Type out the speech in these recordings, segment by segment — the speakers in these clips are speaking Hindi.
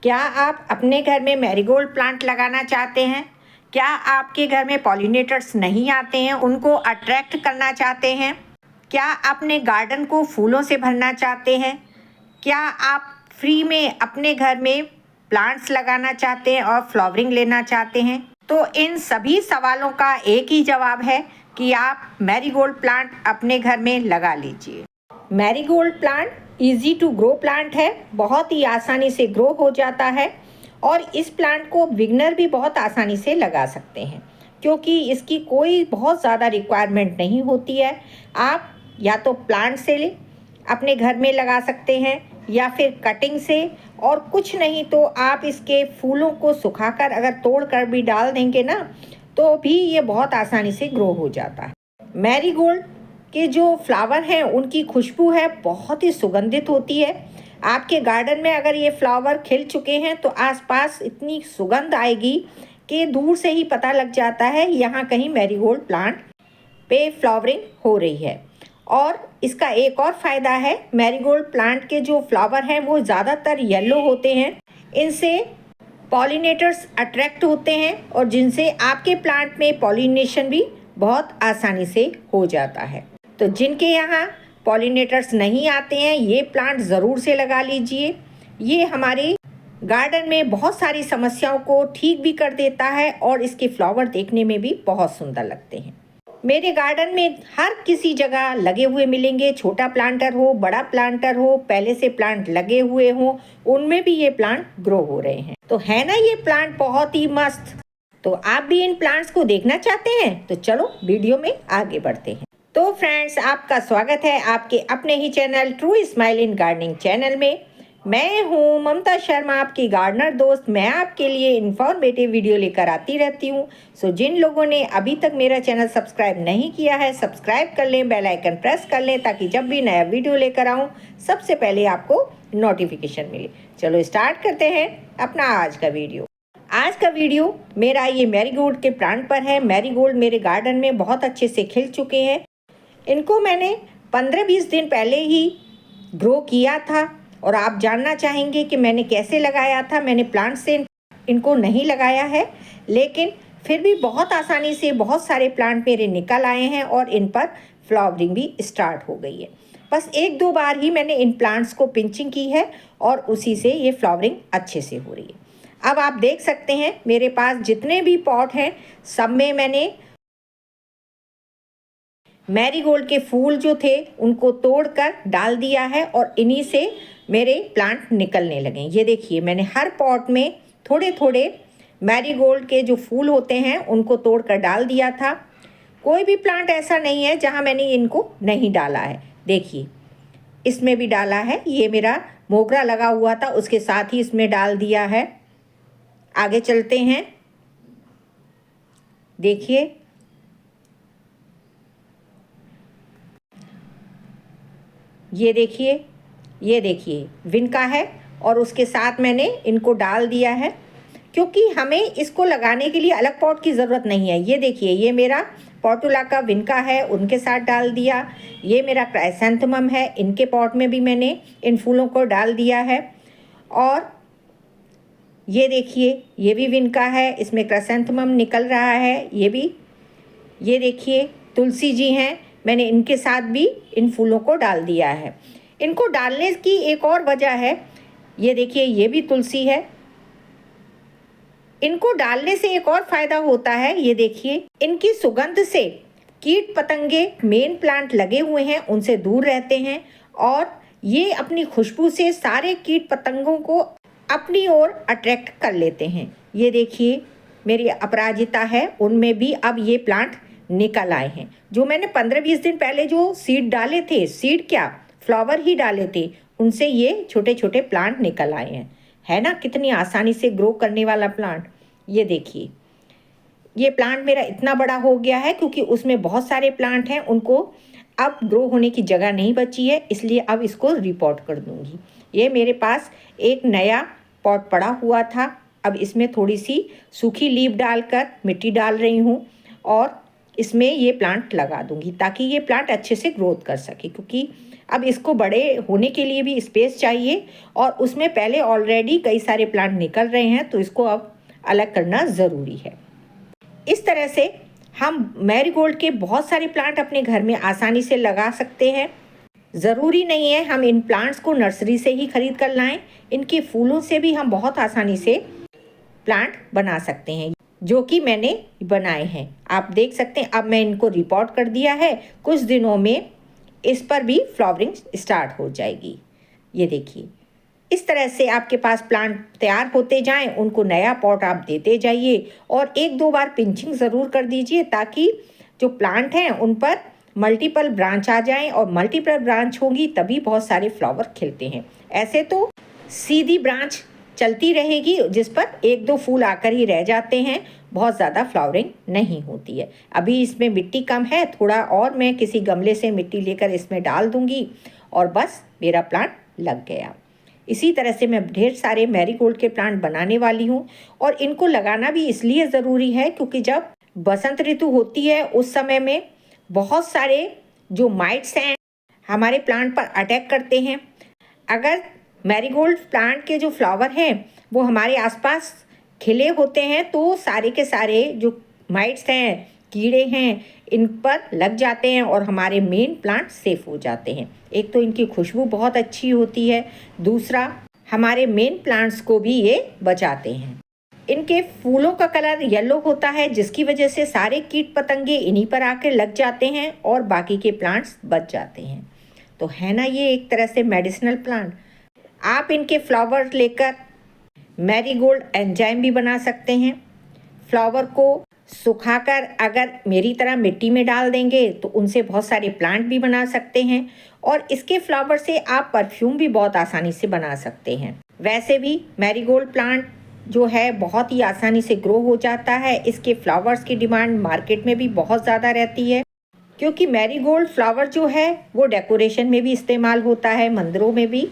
क्या आप अपने घर में मैरीगोल्ड प्लांट लगाना चाहते हैं? क्या आपके घर में पॉलिनेटर्स नहीं आते हैं, उनको अट्रैक्ट करना चाहते हैं? क्या अपने गार्डन को फूलों से भरना चाहते हैं? क्या आप फ्री में अपने घर में प्लांट्स लगाना चाहते हैं और फ्लावरिंग लेना चाहते हैं? तो इन सभी सवालों का एक ही जवाब है कि आप मैरीगोल्ड प्लांट अपने घर में लगा लीजिए। Marigold plant easy to grow plant है, बहुत ही आसानी से ग्रो हो जाता है और इस प्लांट को बिगनर भी बहुत आसानी से लगा सकते हैं क्योंकि इसकी कोई बहुत ज़्यादा रिक्वायरमेंट नहीं होती है। आप या तो प्लांट से अपने घर में लगा सकते हैं या फिर कटिंग से, और कुछ नहीं तो आप इसके फूलों को सुखाकर अगर तोड़ कर भी डाल देंगे ना तो भी ये बहुत आसानी से ग्रो हो जाता है। मैरीगोल्ड के जो फ्लावर हैं उनकी खुशबू है बहुत ही सुगंधित होती है। आपके गार्डन में अगर ये फ्लावर खिल चुके हैं तो आसपास इतनी सुगंध आएगी कि दूर से ही पता लग जाता है यहाँ कहीं मैरीगोल्ड प्लांट पे फ्लावरिंग हो रही है। और इसका एक और फ़ायदा है, मैरीगोल्ड प्लांट के जो फ्लावर हैं वो ज़्यादातर येलो होते हैं। इनसे पॉलिनेटर्स अट्रैक्ट होते हैं और जिनसे आपके प्लांट में पॉलिनेशन भी बहुत आसानी से हो जाता है। तो जिनके यहाँ पॉलिनेटर्स नहीं आते हैं ये प्लांट ज़रूर से लगा लीजिए। ये हमारे गार्डन में बहुत सारी समस्याओं को ठीक भी कर देता है और इसके फ्लावर देखने में भी बहुत सुंदर लगते हैं। मेरे गार्डन में हर किसी जगह लगे हुए मिलेंगे, छोटा प्लांटर हो, बड़ा प्लांटर हो, पहले से प्लांट लगे हुए हों, उनमें भी ये प्लांट ग्रो हो रहे हैं। तो है ना ये प्लांट बहुत ही मस्त। तो आप भी इन प्लांट्स को देखना चाहते हैं तो चलो वीडियो में आगे बढ़ते हैं। तो फ्रेंड्स, आपका स्वागत है आपके अपने ही channel true smile in gardening channel में। मैं हूँ ममता शर्मा, आपकी गार्डनर दोस्त। मैं आपके लिए इन्फॉर्मेटिव वीडियो लेकर आती रहती हूँ। सो जिन लोगों ने अभी तक मेरा चैनल सब्सक्राइब नहीं किया है, सब्सक्राइब कर लें, बेल आइकन प्रेस कर लें ताकि जब भी नया वीडियो लेकर आऊँ सबसे पहले आपको नोटिफिकेशन मिले। चलो स्टार्ट करते हैं अपना आज का वीडियो। आज का वीडियो मेरा ये मैरीगोल्ड के प्लांट पर है। मैरीगोल्ड मेरे गार्डन में बहुत अच्छे से खिल चुके हैं। इनको मैंने 15-20 दिन पहले ही ग्रो किया था और आप जानना चाहेंगे कि मैंने कैसे लगाया था। मैंने प्लांट से इनको नहीं लगाया है, लेकिन फिर भी बहुत आसानी से बहुत सारे प्लांट मेरे निकल आए हैं और इन पर फ्लावरिंग भी स्टार्ट हो गई है। बस 1-2 बार ही मैंने इन प्लांट्स को पिंचिंग की है और उसी से ये फ्लावरिंग अच्छे से हो रही है। अब आप देख सकते हैं मेरे पास जितने भी पॉट हैं सब में मैंने मैरीगोल्ड के फूल जो थे उनको तोड़कर डाल दिया है और इन्हीं से मेरे प्लांट निकलने लगे। ये देखिए मैंने हर पॉट में थोड़े थोड़े मैरीगोल्ड के जो फूल होते हैं उनको तोड़कर डाल दिया था। कोई भी प्लांट ऐसा नहीं है जहाँ मैंने इनको नहीं डाला है। देखिए इसमें भी डाला है, ये मेरा मोगरा लगा हुआ था उसके साथ ही इसमें डाल दिया है। आगे चलते हैं, देखिए ये देखिए विनका है और उसके साथ मैंने इनको डाल दिया है क्योंकि हमें इसको लगाने के लिए अलग पॉट की ज़रूरत नहीं है। ये देखिए ये मेरा पोर्टुला का विनका है, उनके साथ डाल दिया। ये मेरा क्राइसैंथेमम है, इनके पॉट में भी मैंने इन फूलों को डाल दिया है। और ये देखिए ये भी विनका है, इसमें क्राइसैंथेमम निकल रहा है। ये देखिए तुलसी जी हैं, मैंने इनके साथ भी इन फूलों को डाल दिया है। इनको डालने की एक और वजह है, ये देखिए ये भी तुलसी है। इनको डालने से एक और फ़ायदा होता है, ये देखिए इनकी सुगंध से कीट पतंगे मेन प्लांट लगे हुए हैं उनसे दूर रहते हैं और ये अपनी खुशबू से सारे कीट पतंगों को अपनी ओर अट्रैक्ट कर लेते हैं। ये देखिए मेरी अपराजिता है, उनमें भी अब ये प्लांट निकल आए हैं। जो मैंने 15-20 दिन पहले जो सीड डाले थे, सीड क्या फ्लावर ही डाले थे, उनसे ये छोटे छोटे प्लांट निकल आए हैं। है ना कितनी आसानी से ग्रो करने वाला प्लांट। ये देखिए ये प्लांट मेरा इतना बड़ा हो गया है क्योंकि उसमें बहुत सारे प्लांट हैं, उनको अब ग्रो होने की जगह नहीं बची है, इसलिए अब इसको रिपॉट कर दूंगी। ये मेरे पास एक नया पॉट पड़ा हुआ था, अब इसमें थोड़ी सी सूखी लीफ डालकर मिट्टी डाल रही हूँ और इसमें ये प्लांट लगा दूंगी ताकि ये प्लांट अच्छे से ग्रोथ कर सके। क्योंकि अब इसको बड़े होने के लिए भी स्पेस चाहिए और उसमें पहले ऑलरेडी कई सारे प्लांट निकल रहे हैं, तो इसको अब अलग करना ज़रूरी है। इस तरह से हम मैरीगोल्ड के बहुत सारे प्लांट अपने घर में आसानी से लगा सकते हैं। ज़रूरी नहीं है हम इन प्लांट्स को नर्सरी से ही खरीद कर लाएं, इनके फूलों से भी हम बहुत आसानी से प्लांट बना सकते हैं, जो कि मैंने बनाए हैं। आप देख सकते हैं, अब मैं इनको रिपोर्ट कर दिया है, कुछ दिनों में इस पर भी फ्लावरिंग स्टार्ट हो जाएगी। ये देखिए, इस तरह से आपके पास प्लांट तैयार होते जाएं, उनको नया पॉट आप देते जाइए और 1-2 बार पिंचिंग ज़रूर कर दीजिए, ताकि जो प्लांट हैं उन पर मल्टीपल ब्रांच आ जाएं, और मल्टीपल ब्रांच होंगी तभी बहुत सारे फ्लावर खिलते हैं। ऐसे तो सीधी ब्रांच चलती रहेगी जिस पर 1-2 फूल आकर ही रह जाते हैं, बहुत ज़्यादा फ्लावरिंग नहीं होती है। अभी इसमें मिट्टी कम है, थोड़ा और मैं किसी गमले से मिट्टी लेकर इसमें डाल दूंगी और बस मेरा प्लांट लग गया। इसी तरह से मैं ढेर सारे मैरीगोल्ड के प्लांट बनाने वाली हूँ, और इनको लगाना भी इसलिए ज़रूरी है क्योंकि जब बसंत ऋतु होती है उस समय में बहुत सारे जो माइट्स हैं हमारे प्लांट पर अटैक करते हैं। अगर मैरीगोल्ड प्लांट के जो फ्लावर हैं वो हमारे आसपास खिले होते हैं तो सारे के सारे जो माइट्स हैं, कीड़े हैं, इन पर लग जाते हैं और हमारे मेन प्लांट सेफ हो जाते हैं। एक तो इनकी खुशबू बहुत अच्छी होती है, दूसरा हमारे मेन प्लांट्स को भी ये बचाते हैं। इनके फूलों का कलर येलो होता है, जिसकी वजह से सारे कीट पतंगे इन्हीं पर आकर लग जाते हैं और बाकी के प्लांट्स बच जाते हैं। तो है ना ये एक तरह से मेडिसिनल प्लांट। आप इनके फ्लावर लेकर मैरीगोल्ड एंजाइम भी बना सकते हैं। फ्लावर को सुखाकर अगर मेरी तरह मिट्टी में डाल देंगे तो उनसे बहुत सारे प्लांट भी बना सकते हैं, और इसके फ्लावर से आप परफ्यूम भी बहुत आसानी से बना सकते हैं। वैसे भी मैरीगोल्ड प्लांट जो है बहुत ही आसानी से ग्रो हो जाता है। इसके फ्लावर्स की डिमांड मार्केट में भी बहुत ज़्यादा रहती है, क्योंकि मैरीगोल्ड फ्लावर जो है वो डेकोरेशन में भी इस्तेमाल होता है, मंदिरों में भी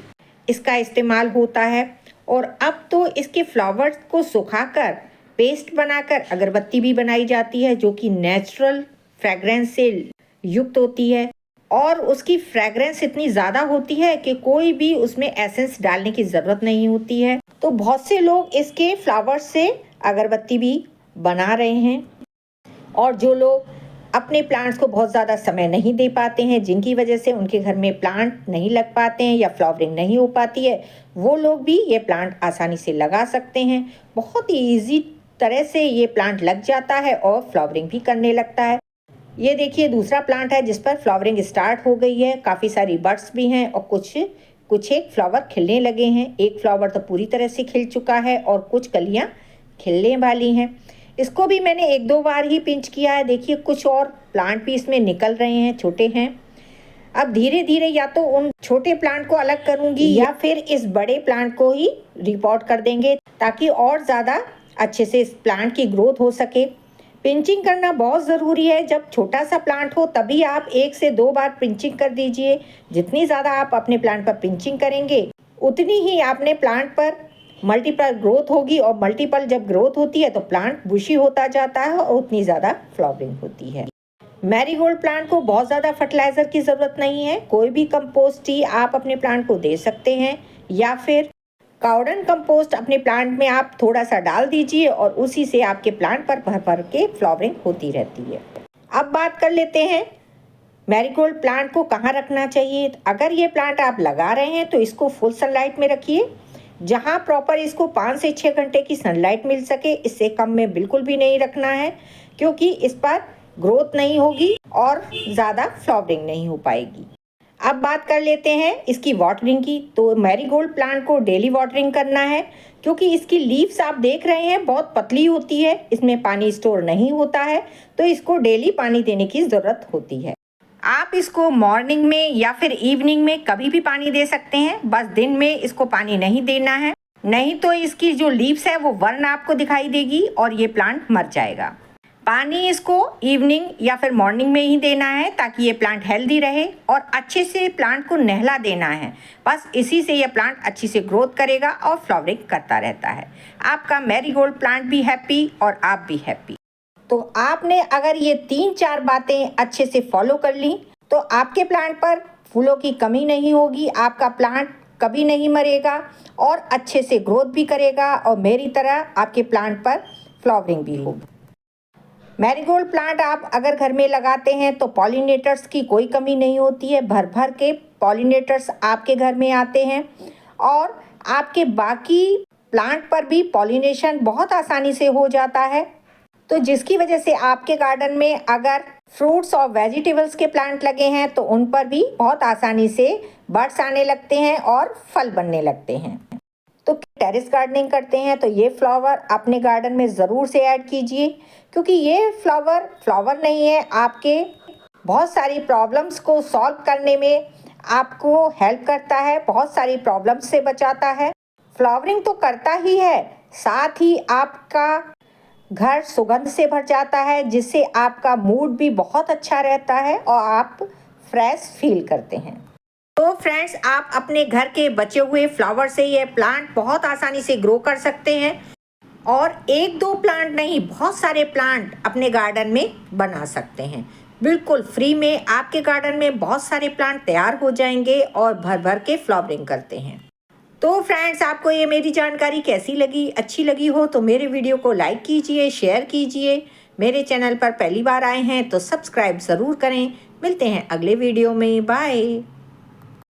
इसका इस्तेमाल होता है। और अब तो इसके फ्लावर्स को सुखाकर पेस्ट बनाकर अगरबत्ती भी बनाई जाती है, जो कि नेचुरल फ्रेगरेंस से युक्त होती है, और उसकी फ्रेगरेंस इतनी ज़्यादा होती है कि कोई भी उसमें एसेंस डालने की ज़रूरत नहीं होती है। तो बहुत से लोग इसके फ्लावर्स से अगरबत्ती भी बना रहे हैं, और जो लोग अपने प्लांट्स को बहुत ज़्यादा समय नहीं दे पाते हैं, जिनकी वजह से उनके घर में प्लांट नहीं लग पाते हैं या फ्लावरिंग नहीं हो पाती है, वो लोग भी ये प्लांट आसानी से लगा सकते हैं। बहुत ही ईजी तरह से ये प्लांट लग जाता है और फ्लावरिंग भी करने लगता है। ये देखिए दूसरा प्लांट है जिस पर फ्लावरिंग स्टार्ट हो गई है, काफ़ी सारी बड्स भी हैं और कुछ एक फ्लावर खिलने लगे हैं। एक फ्लावर तो पूरी तरह से खिल चुका है और कुछ कलियां खिलने वाली हैं। इसको भी मैंने 1-2 बार ही पिंच किया है। देखिए कुछ और प्लांट भी इसमें निकल रहे हैं, छोटे हैं। अब धीरे धीरे या तो उन छोटे प्लांट को अलग करूंगी या फिर इस बड़े प्लांट को ही रिपोर्ट कर देंगे, ताकि और ज़्यादा अच्छे से इस प्लांट की ग्रोथ हो सके। पिंचिंग करना बहुत ज़रूरी है। जब छोटा सा प्लांट हो तभी आप 1 से 2 बार पिंचिंग कर दीजिए। जितनी ज़्यादा आप अपने प्लांट पर पिंचिंग करेंगे उतनी ही आपने प्लांट पर मल्टीपल ग्रोथ होगी, और मल्टीपल जब ग्रोथ होती है तो प्लांट बुशी होता जाता है और उतनी ज़्यादा फ्लावरिंग होती है। मैरीगोल्ड प्लांट को बहुत ज़्यादा फर्टिलाइज़र की ज़रूरत नहीं है। कोई भी कंपोस्ट ही आप अपने प्लांट को दे सकते हैं, या फिर काउडन कंपोस्ट अपने प्लांट में आप थोड़ा सा डाल दीजिए और उसी से आपके प्लांट पर भर भर के फ्लावरिंग होती रहती है। अब बात कर लेते हैं मैरीगोल्ड प्लांट को कहाँ रखना चाहिए। अगर ये प्लांट आप लगा रहे हैं तो इसको फुल सनलाइट में रखिए, जहाँ प्रॉपर इसको 5 से 6 घंटे की सनलाइट मिल सके। इससे कम में बिल्कुल भी नहीं रखना है, क्योंकि इस पर ग्रोथ नहीं होगी और ज़्यादा फ्लावरिंग नहीं हो पाएगी। अब बात कर लेते हैं इसकी वाटरिंग की। तो मैरीगोल्ड प्लांट को डेली वाटरिंग करना है, क्योंकि इसकी लीव्स आप देख रहे हैं बहुत पतली होती है, इसमें पानी स्टोर नहीं होता है, तो इसको डेली पानी देने की ज़रूरत होती है। आप इसको मॉर्निंग में या फिर इवनिंग में कभी भी पानी दे सकते हैं, बस दिन में इसको पानी नहीं देना है, नहीं तो इसकी जो लीव्स है वो वर्ण आपको दिखाई देगी और ये प्लांट मर जाएगा। पानी इसको इवनिंग या फिर मॉर्निंग में ही देना है, ताकि ये प्लांट हेल्दी रहे, और अच्छे से प्लांट को नहला देना है। बस इसी से ये प्लांट अच्छी से ग्रोथ करेगा और फ्लावरिंग करता रहता है। आपका मैरीगोल्ड प्लांट भी हैप्पी और आप भी हैप्पी। तो आपने अगर ये 3-4 बातें अच्छे से फॉलो कर ली तो आपके प्लांट पर फूलों की कमी नहीं होगी, आपका प्लांट कभी नहीं मरेगा और अच्छे से ग्रोथ भी करेगा और मेरी तरह आपके प्लांट पर फ्लावरिंग भी होगी। मैरीगोल्ड प्लांट आप अगर घर में लगाते हैं तो पॉलिनेटर्स की कोई कमी नहीं होती है। भर भर के पॉलिनेटर्स आपके घर में आते हैं और आपके बाकी प्लांट पर भी पॉलिनेशन बहुत आसानी से हो जाता है, तो जिसकी वजह से आपके गार्डन में अगर फ्रूट्स और वेजिटेबल्स के प्लांट लगे हैं तो उन पर भी बहुत आसानी से बर्ड्स आने लगते हैं और फल बनने लगते हैं। तो टेरेस गार्डनिंग करते हैं तो ये फ्लावर अपने गार्डन में ज़रूर से ऐड कीजिए, क्योंकि ये फ्लावर नहीं है, आपके बहुत सारी प्रॉब्लम्स को सॉल्व करने में आपको हेल्प करता है, बहुत सारी प्रॉब्लम्स से बचाता है। फ्लावरिंग तो करता ही है, साथ ही आपका घर सुगंध से भर जाता है, जिससे आपका मूड भी बहुत अच्छा रहता है और आप फ्रेश फील करते हैं। तो फ्रेंड्स, आप अपने घर के बचे हुए फ्लावर से ये प्लांट बहुत आसानी से ग्रो कर सकते हैं और एक दो प्लांट नहीं, बहुत सारे प्लांट अपने गार्डन में बना सकते हैं। बिल्कुल फ्री में आपके गार्डन में बहुत सारे प्लांट तैयार हो जाएंगे और भर भर के फ्लावरिंग करते हैं। तो फ्रेंड्स, आपको ये मेरी जानकारी कैसी लगी? अच्छी लगी हो तो मेरे वीडियो को लाइक कीजिए, शेयर कीजिए। मेरे चैनल पर पहली बार आए हैं तो सब्सक्राइब ज़रूर करें। मिलते हैं अगले वीडियो में। बाय।